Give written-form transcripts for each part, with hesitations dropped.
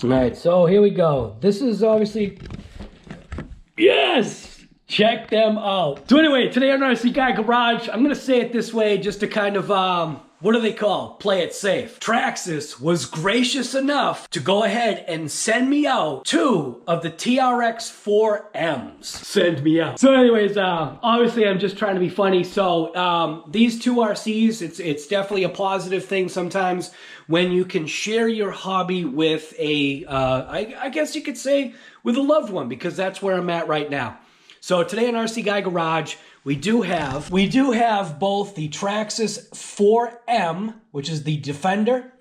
All right, so here we go. This is obviously, yes! Check them out. So anyway, today on RC Guy Garage, I'm gonna say it this way just to kind of, what do they call? Play it safe. Traxxas was gracious enough to go ahead and send me out 2 of the TRX4Ms. Send me out. So anyways, obviously I'm just trying to be funny. So these 2 RCs, it's definitely a positive thing sometimes when you can share your hobby with a, I guess you could say with a loved one, because that's where I'm at right now. So today on RC Guy Garage, we do have both the Traxxas 4M, which is the Defender,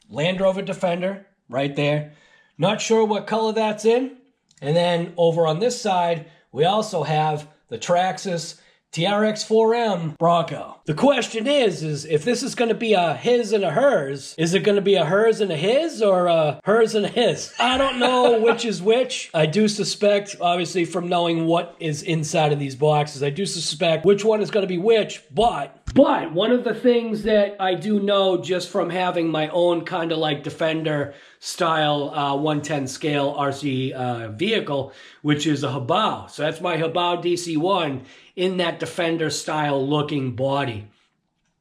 Land Rover Defender, right there. Not sure what color that's in. And then over on this side, we also have the Traxxas TRX4M Bronco. The question is if this is going to be a his and a hers, is it going to be a hers and a his or a hers and a his? I don't know which is which. I do suspect, obviously from knowing what is inside of these boxes, I do suspect which one is going to be which, but one of the things that I do know just from having my own kind of like Defender style 110 scale RC vehicle, which is a Hobao. So that's my Hobao DC1 in that Defender style looking body.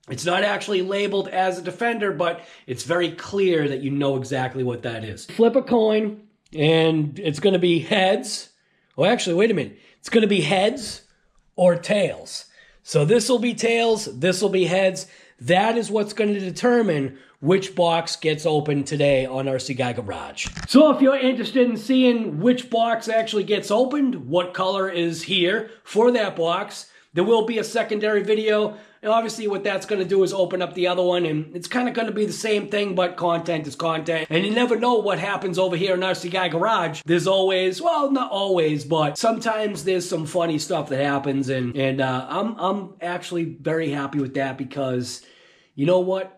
It's not actually labeled as a Defender, but it's very clear that you know exactly what that is. Flip a coin and it's going to be heads. Well, actually, wait a minute. It's going to be heads or tails. So this will be tails, this will be heads. That is what's going to determine which box gets opened today on RC Guy Garage. So if you're interested in seeing which box actually gets opened, what color is here for that box, there will be a secondary video. And obviously what that's going to do is open up the other one, and it's kind of going to be the same thing, but content is content. And you never know what happens over here in RC Guy Garage. There's always, well, not always, but sometimes there's some funny stuff that happens, and I'm actually very happy with that, because you know what?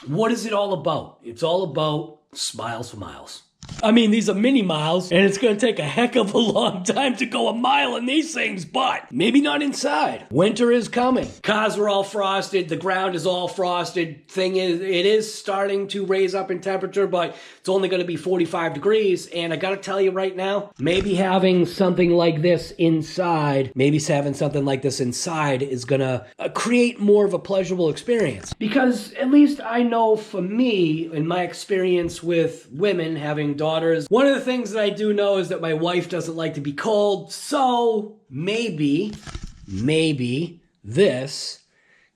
What is it all about? It's all about smiles for miles. I mean, these are mini miles, and it's going to take a heck of a long time to go a mile in these things, but maybe not inside. Winter is coming. Cars are all frosted. The ground is all frosted. Thing is, it is starting to raise up in temperature, but it's only going to be 45 degrees, and I got to tell you right now, maybe having something like this inside, is going to create more of a pleasurable experience. Because at least I know for me, in my experience with women having daughters, one of the things that I do know is that my wife doesn't like to be cold, so maybe this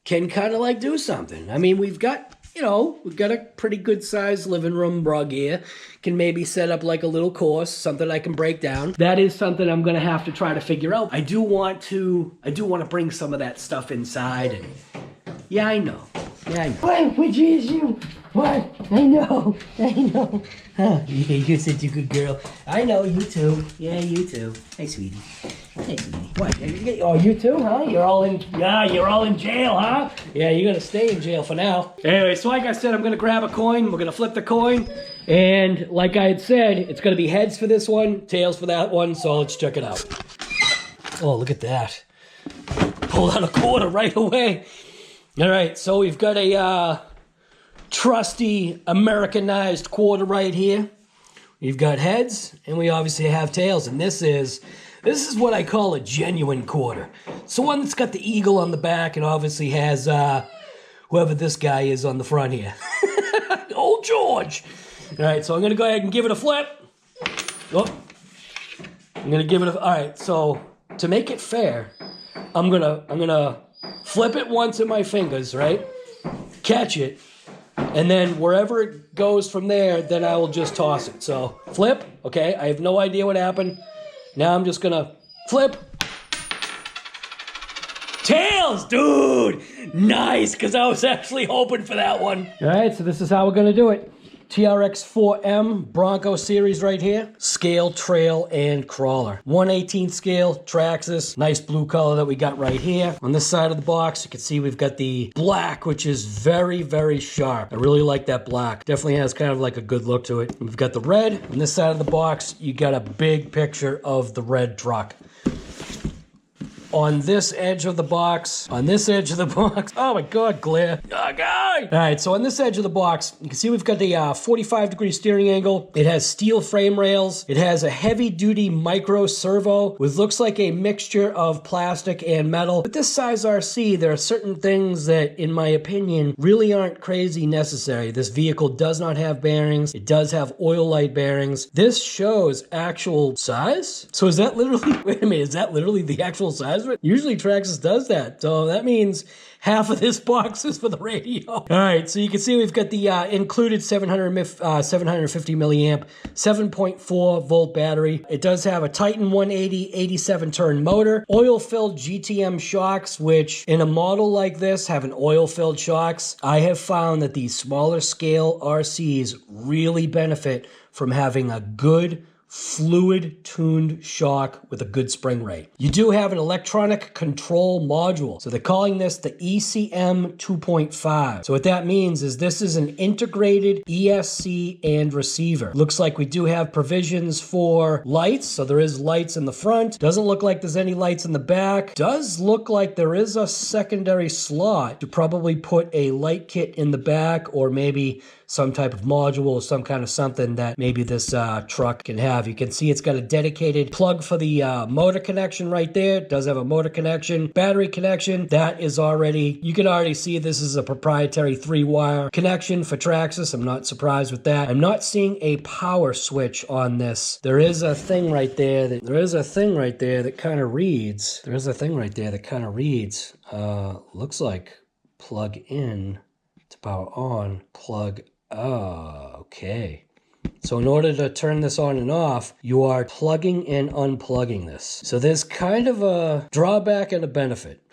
can kind of like do something. I mean, we've got a pretty good sized living room rug here. Can maybe set up like a little course, something I can break down. That is something I'm gonna have to try to figure out. I do want to bring some of that stuff inside, and yeah, I know. What? Which is you? What? I know. Huh, yeah, you're such a good girl. I know, you too. Yeah, you too. Hey, sweetie. What? Oh, you too, huh? You're all in jail, huh? Yeah, you're gonna stay in jail for now. Anyway, so like I said, I'm gonna grab a coin. We're gonna flip the coin. And like I had said, it's gonna be heads for this one, tails for that one, so let's check it out. Oh, look at that. Pulled out a quarter right away. All right, so we've got a trusty Americanized quarter right here. We've got heads, and we obviously have tails, and this is what I call a genuine quarter. It's the one that's got the eagle on the back and obviously has whoever this guy is on the front here. Old George. All right, so I'm gonna go ahead and give it a flip. Oh, I'm gonna give it a. All right, so to make it fair, I'm gonna flip it once in my fingers, right? Catch it, and then wherever it goes from there, then I will just toss it. So flip, okay, I have no idea what happened. Now I'm just gonna flip. Tails, dude! Nice, because I was actually hoping for that one. All right, so this is how we're gonna do it. TRX4M Bronco series right here. Scale, trail, and crawler. 1/18 scale, Traxxas. Nice blue color that we got right here. On this side of the box, you can see we've got the black, which is very, very sharp. I really like that black. Definitely has kind of like a good look to it. We've got the red. On this side of the box, you got a big picture of the red truck. on this edge of the box, on this edge of the box. Oh my God, glare. Oh God. All right, so on this edge of the box, you can see we've got the 45-degree steering angle. It has steel frame rails. It has a heavy-duty micro servo with looks like a mixture of plastic and metal. With this size RC, there are certain things that, in my opinion, really aren't crazy necessary. This vehicle does not have bearings. It does have oil light bearings. This shows actual size. So is that literally, wait a minute, is that literally the actual size of it? Usually Traxxas does that. So that means half of this box is for the radio. All right, so you can see we've got the included 750 milliamp, 7.4 volt battery. It does have a Titan 180 87 turn motor, oil-filled GTM shocks, which in a model like this, having oil-filled shocks, I have found that these smaller scale RCs really benefit from having a good fluid tuned shock with a good spring rate. You do have an electronic control module. So they're calling this the ECM 2.5. So what that means is this is an integrated ESC and receiver. Looks like we do have provisions for lights. So there is lights in the front. Doesn't look like there's any lights in the back. Does look like there is a secondary slot to probably put a light kit in the back, or maybe some type of module or some kind of something that maybe this truck can have. You can see it's got a dedicated plug for the motor connection right there. It does have a motor connection, battery connection. That is already, you can already see this is a proprietary 3-wire connection for Traxxas. I'm not surprised with that. I'm not seeing a power switch on this. There is a thing right there that, kind of reads, looks like plug in to power on, plug. Oh, okay. So in order to turn this on and off, you are plugging and unplugging this. So there's kind of a drawback and a benefit.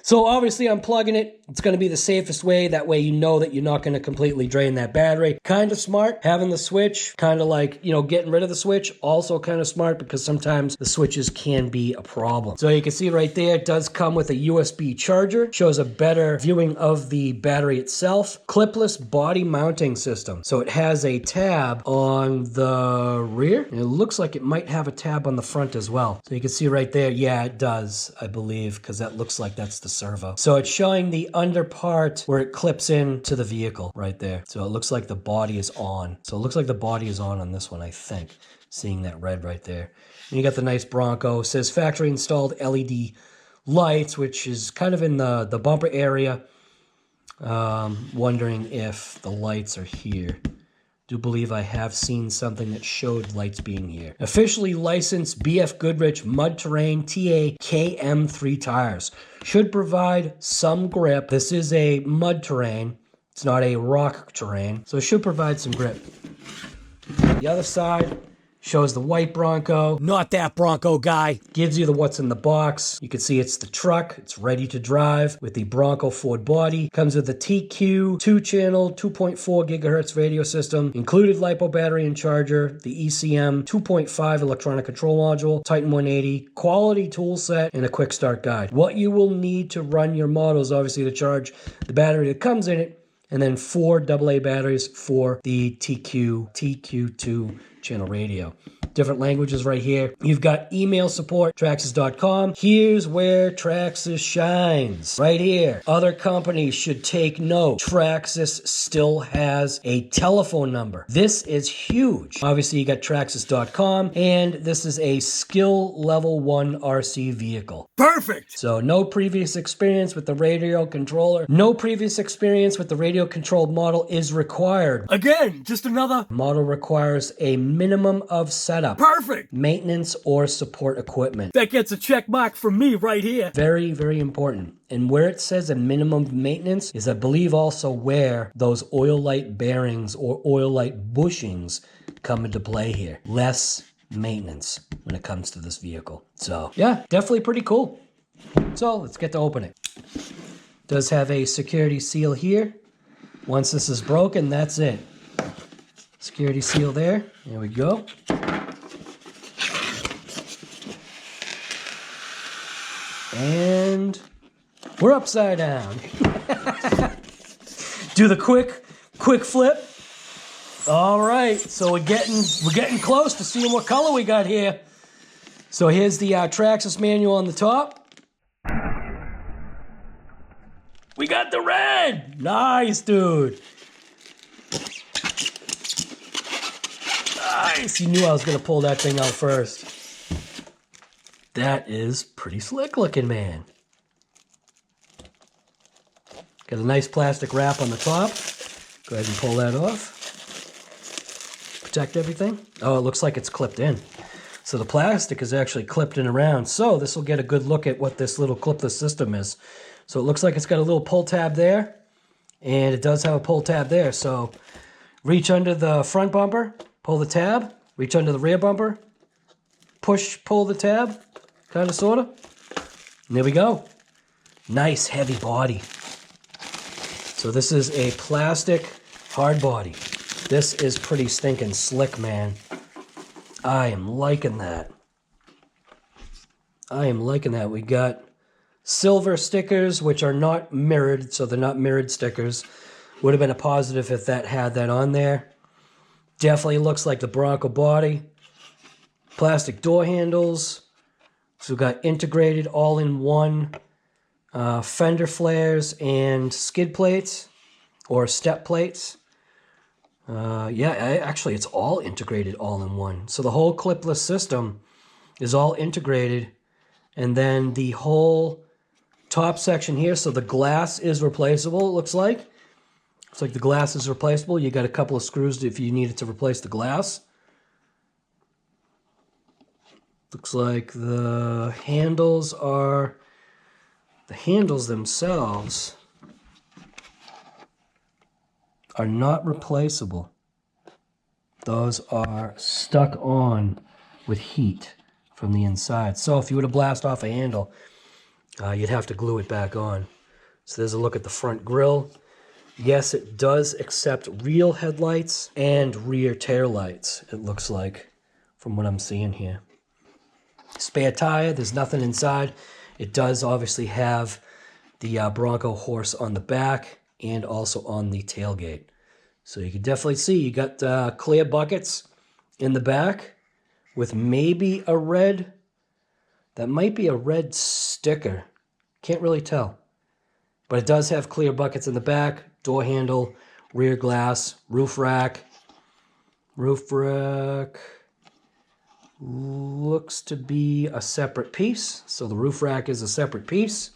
So obviously unplugging it, it's going to be the safest way. That way you know that you're not going to completely drain that battery. Kind of smart. Having the switch, kind of like, you know, getting rid of the switch, also kind of smart because sometimes the switches can be a problem. So you can see right there, it does come with a USB charger. Shows a better viewing of the battery itself. Clipless body mounting system. So it has a tab on the rear. And it looks like it might have a tab on the front as well. So you can see right there, yeah, it does, I believe, because that looks like that's the servo. So it's showing the under part where it clips in to the vehicle right there. So it looks like the body is on. So it looks like the body is on this one, I think. Seeing that red right there. And you got the nice Bronco. It says factory installed LED lights, which is kind of in the bumper area. Wondering if the lights are here. Do believe I have seen something that showed lights being here. Officially licensed BF Goodrich Mud Terrain TA KM3 tires. Should provide some grip. This is a mud terrain. It's not a rock terrain. So it should provide some grip. The other side shows the white Bronco. Not that Bronco guy. Gives you the what's in the box. You can see it's the truck. It's ready to drive with the Bronco Ford body. Comes with the TQ 2-channel 2.4 gigahertz radio system. Included LiPo battery and charger. The ECM 2.5 electronic control module. Titan 180. Quality tool set and a quick start guide. What you will need to run your model is obviously to charge the battery that comes in it. And then 4 AA batteries for the TQ2 channel radio. Different languages right here. You've got email support, Traxxas.com. Here's where Traxxas shines. Right here. Other companies should take note. Traxxas still has a telephone number. This is huge. Obviously, you got Traxxas.com, and this is a skill level 1 RC vehicle. Perfect! So no previous experience with the radio controller. No previous experience with the radio controlled model is required. Again, just another. Model requires a minimum of setup. Perfect! Maintenance or support equipment. That gets a check mark from me right here. Very, very important. And where it says a minimum maintenance is, I believe, also where those oil light bearings or oil light bushings come into play here. Less maintenance when it comes to this vehicle. So, yeah, definitely pretty cool. So, let's get to open it. Does have a security seal here. Once this is broken, that's it. Security seal there. There we go. And we're upside down. Do the quick flip. All right, so we're getting close to seeing what color we got here. So here's the Traxxas manual on the top. We got the red. Nice, dude. Nice. You knew I was going to pull that thing out first. That is pretty slick looking, man. Got a nice plastic wrap on the top. Go ahead and pull that off. Protect everything. Oh, it looks like it's clipped in. So the plastic is actually clipped in around. So this will get a good look at what this little clipless system is. So it looks like it's got a little pull tab there. And it does have a pull tab there. So reach under the front bumper, pull the tab. Reach under the rear bumper, push, pull the tab. Kind of, sort of. And there we go. Nice heavy body. So this is a plastic hard body. This is pretty stinking slick, man. I am liking that. I am liking that. We got silver stickers, which are not mirrored, so they're not mirrored stickers. Would have been a positive if that had that on there. Definitely looks like the Bronco body. Plastic door handles. So we've got integrated all-in-one fender flares and skid plates or step plates. Actually it's all integrated all-in-one. So the whole clipless system is all integrated, and then the whole top section here, so the glass is replaceable, it looks like. Looks like the glass is replaceable. You got a couple of screws if you needed to replace the glass. Looks like the handles themselves are not replaceable. Those are stuck on with heat from the inside. So if you were to blast off a handle, you'd have to glue it back on. So there's a look at the front grille. Yes, it does accept real headlights and rear tail lights, it looks like, from what I'm seeing here. Spare tire, there's nothing inside. It does obviously have the Bronco horse on the back and also on the tailgate. So you can definitely see you got clear buckets in the back with maybe a red, that might be a red sticker. Can't really tell. But it does have clear buckets in the back, door handle, rear glass, roof rack. Roof rack looks to be a separate piece. So the roof rack is a separate piece.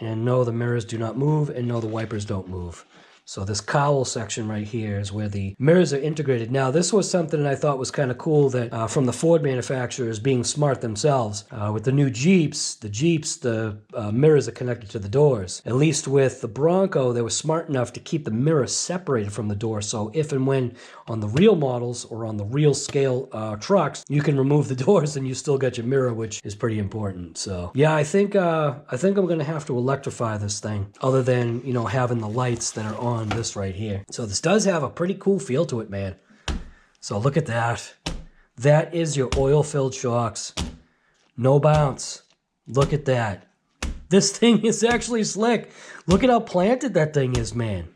And no, the mirrors do not move, and no, the wipers don't move. So this cowl section right here is where the mirrors are integrated. Now, this was something that I thought was kind of cool that from the Ford manufacturers being smart themselves. With the new Jeeps, the mirrors are connected to the doors. At least with the Bronco, they were smart enough to keep the mirror separated from the door. So if and when on the real models or on the real scale trucks, you can remove the doors and you still get your mirror, which is pretty important. So yeah, I think I'm going to have to electrify this thing, other than, you know, having the lights that are on this right here. So this does have a pretty cool feel to it, man. So look at that. That is your oil-filled shocks. No bounce. Look at that. This thing is actually slick. Look at how planted that thing is, man.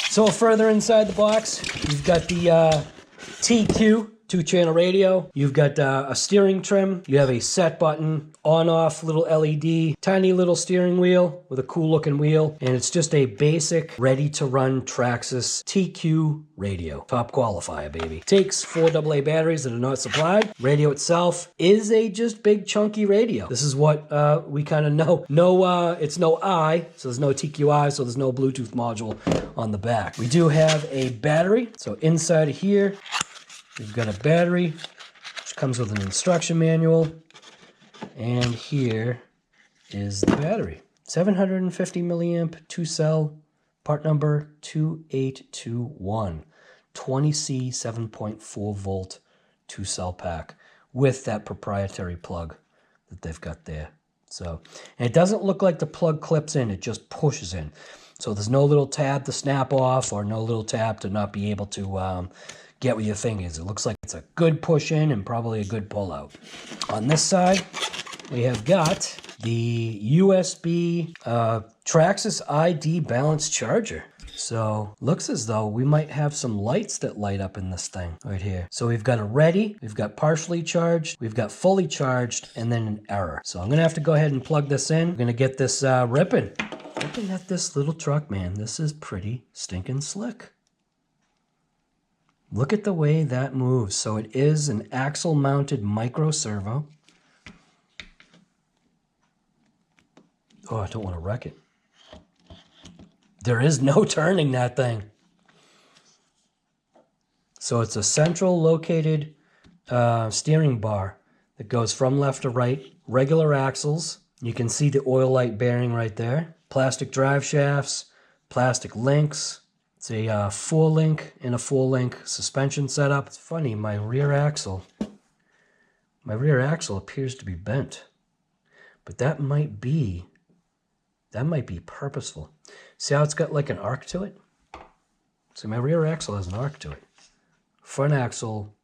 So further inside the box, you've got the TQ 2-channel radio. You've got a steering trim. You have a set button, on-off little LED, tiny little steering wheel with a cool looking wheel. And it's just a basic, ready-to-run Traxxas TQ radio. Top qualifier, baby. Takes 4 AA batteries that are not supplied. Radio itself is a just big chunky radio. This is what we kind of know. It's no I, so there's no TQI, so there's no Bluetooth module on the back. We do have a battery. So inside of here, we've got a battery, which comes with an instruction manual. And here is the battery. 750 milliamp, 2-cell, part number 2821. 20C 7.4 volt 2-cell pack with that proprietary plug that they've got there. So, and it doesn't look like the plug clips in, it just pushes in. So there's no little tab to snap off or no little tab to not be able to get where your thing is. It looks like it's a good push in and probably a good pull out. On this side, we have got the USB Traxxas ID balance charger. So looks as though we might have some lights that light up in this thing right here. So we've got a ready, we've got partially charged, we've got fully charged, and then an error. So I'm gonna have to go ahead and plug this in. We're gonna get this ripping. Looking at this little truck, man, this is pretty stinking slick. Look at the way that moves. So it is an axle mounted micro servo. Oh, I don't want to wreck it. There is no turning that thing. So it's a central located steering bar that goes from left to right. Regular axles. You can see the oil light bearing right there. Plastic drive shafts, plastic links. It's a 4-link and a 4-link suspension setup. It's funny, my rear axle appears to be bent. But that might be purposeful. See how it's got like an arc to it? See, my rear axle has an arc to it. Front axle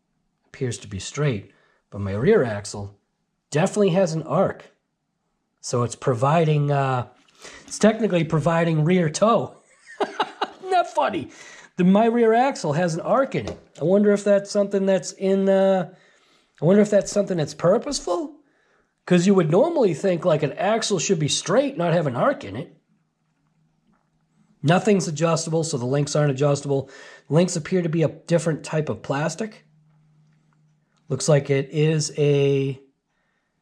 appears to be straight, but my rear axle definitely has an arc. So it's providing, it's technically providing rear toe. Isn't that funny? My rear axle has an arc in it. I wonder if that's something that's purposeful? Because you would normally think like an axle should be straight, not have an arc in it. Nothing's adjustable, so the links aren't adjustable. Links appear to be a different type of plastic. Looks like it is a...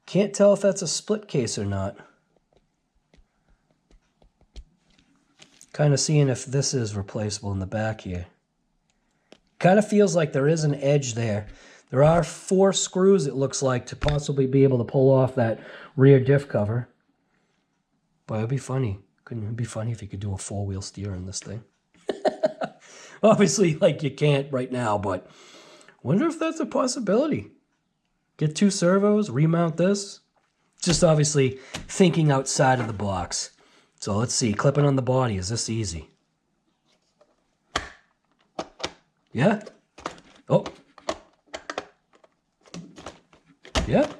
Can't tell if that's a split case or not. Kind of seeing if this is replaceable in the back here. Kind of feels like there is an edge there. There are 4 screws, it looks like, to possibly be able to pull off that rear diff cover. But it'd be funny. Couldn't it be funny if you could do a 4-wheel steer in this thing? Obviously, like, you can't right now, but wonder if that's a possibility. Get 2 servos, remount this. Just obviously thinking outside of the box. So let's see, clipping on the body, is this easy? Yeah? Oh. Yeah,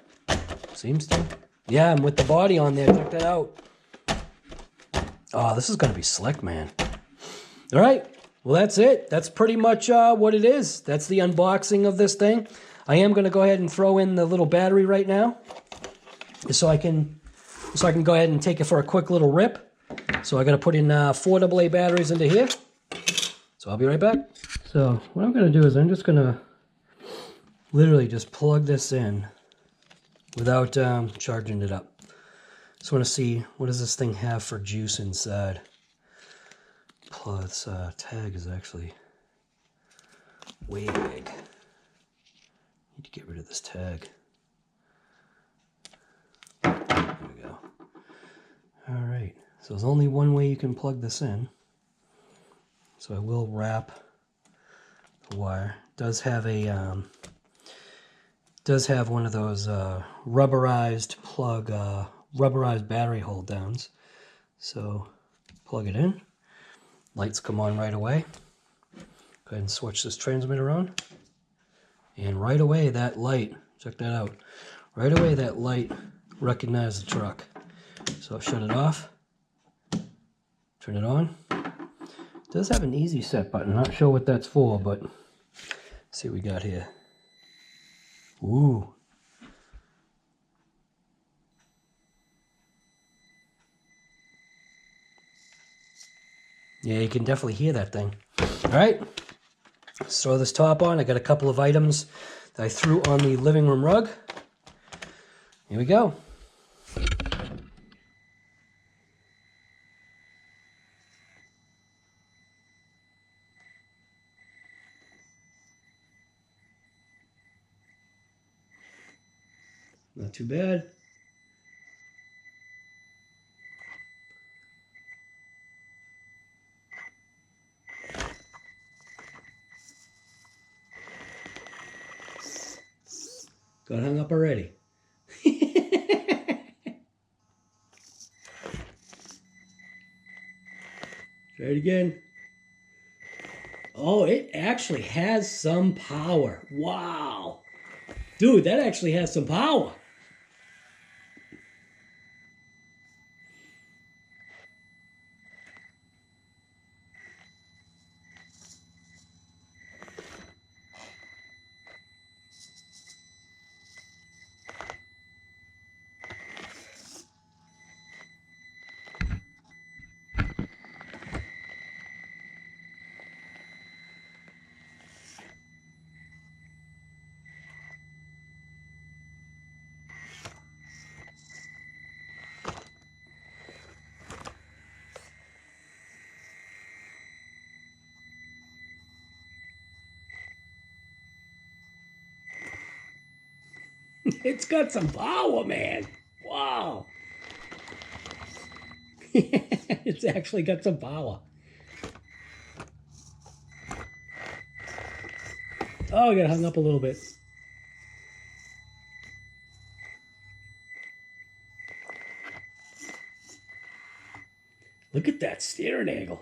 seems to. Yeah, and with the body on there, check that out. Oh, this is going to be slick, man. All right, well, that's it. That's pretty much what it is. That's the unboxing of this thing. I am going to go ahead and throw in the little battery right now, so I can go ahead and take it for a quick little rip. So I got to put in 4 AA batteries into here. So I'll be right back. So what I'm going to do is I'm just going to literally just plug this in without charging it up. Just want to see, what does this thing have for juice inside? Plus, tag is actually way big. Need to get rid of this tag. There we go. All right. So there's only one way you can plug this in. So I will wrap the wire. It does have a one of those rubberized plug, rubberized battery hold downs. So plug it in. Lights come on right away. Go ahead and switch this transmitter on. And right away that light, check that out. Right away that light recognized the truck. So I'll shut it off. Turn it on. It does have an easy set button. Not sure what that's for, but let's see what we got here. Ooh. Yeah, you can definitely hear that thing. All right, let's throw this top on. I got a couple of items that I threw on the living room rug. Here we go. Not too bad. Got hung up already. Try it again. Oh, it actually has some power. Wow. Dude, that actually has some power. It's got some power, man. Wow. It's actually got some power. Oh, I got hung up a little bit. Look at that steering angle.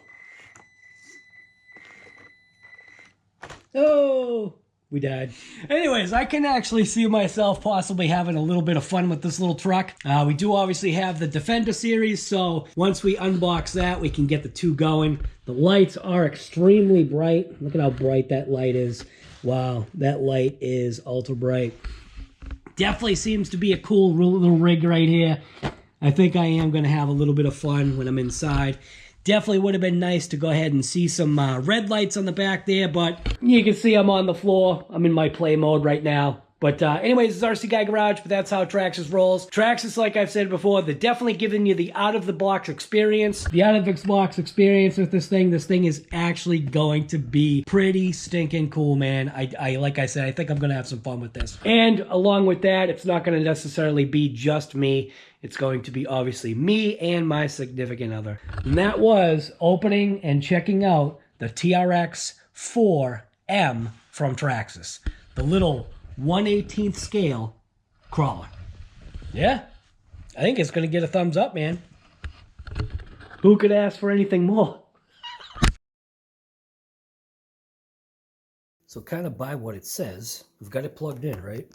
Oh, we died. Anyways, I can actually see myself possibly having a little bit of fun with this little truck. We do obviously have the Defender series, so once we unbox that, we can get the two going. The lights are extremely bright. Look at how bright that light is. Wow, that light is ultra bright. Definitely seems to be a cool little rig right here. I think I am going to have a little bit of fun when I'm inside. Definitely would have been nice to go ahead and see some red lights on the back there, but you can see I'm on the floor. I'm in my play mode right now. But anyways, it's RC Guy Garage, but that's how Traxxas rolls. Traxxas, like I've said before, they're definitely giving you the out-of-the-box experience. The out-of-the-box experience with this thing is actually going to be pretty stinking cool, man. I like I said, I think I'm going to have some fun with this. And along with that, it's not going to necessarily be just me. It's going to be obviously me and my significant other. And that was opening and checking out the TRX4 M from Traxxas. The little 1/18 scale crawler. Yeah, I think it's going to get a thumbs up, man. Who could ask for anything more? So kind of by what it says, we've got it plugged in, right?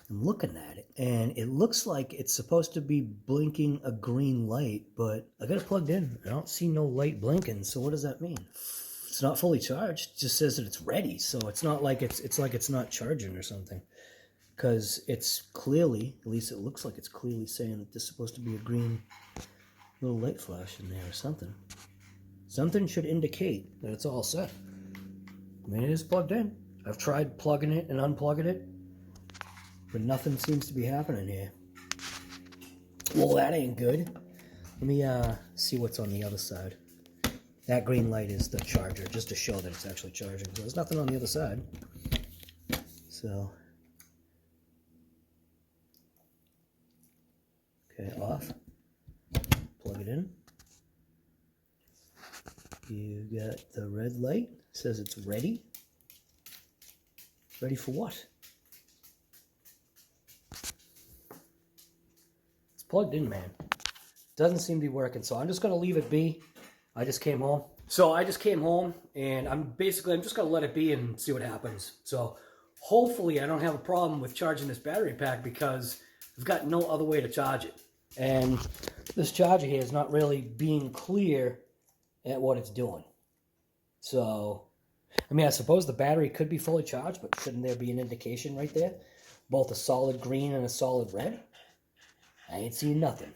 I'm looking at it, and it looks like it's supposed to be blinking a green light, but I got it plugged in. I don't see no light blinking, so what does that mean? It's not fully charged. It just says that it's ready, so it's not like it's like it's not charging or something. Because it's clearly, at least it looks like it's clearly saying that there's supposed to be a green little light flash in there or something. Something should indicate that it's all set. I mean, it is plugged in. I've tried plugging it and unplugging it, but nothing seems to be happening here. Well, that ain't good. Let me see what's on the other side. That green light is the charger, just to show that it's actually charging. So there's nothing on the other side. So, okay, off. Plug it in. You got the red light. It says it's ready. Ready for what? It's plugged in, man. Doesn't seem to be working, so I'm just going to leave it be. I just came home. So I just came home, and I'm just going to let it be and see what happens. So hopefully I don't have a problem with charging this battery pack because I've got no other way to charge it. And this charger here is not really being clear at what it's doing. So, I mean, I suppose the battery could be fully charged, but shouldn't there be an indication right there? Both a solid green and a solid red? I ain't seeing nothing.